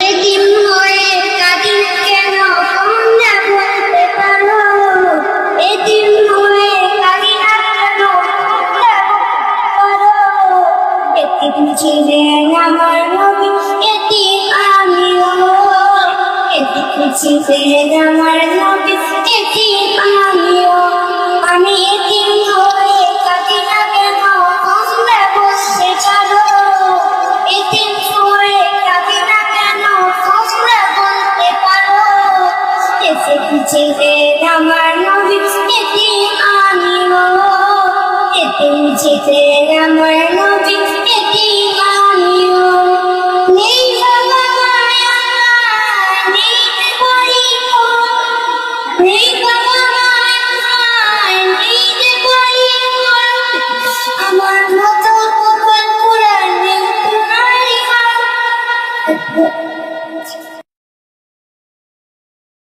এতিম হয়ে কাঁদি না কেন তোমরা বলতে পারো, এতিম হয়ে কাঁদি না কেন তোমরা বলতে পারো। এতিম ছিলেন আমার নবী, এতিম আমিও, এতিম ছিলেন আমার নবী, এতিম আমিও। আমি এতিম হয়ে কাঁদি না কেন তোমরা বলতে পারো, এতিম হয়ে কাঁদি না কেন তোমরা বলতে পারো। এতিম ছিলেন আমার নবী, এতিম আমিও, এতিম ছিলেন আমার নবী।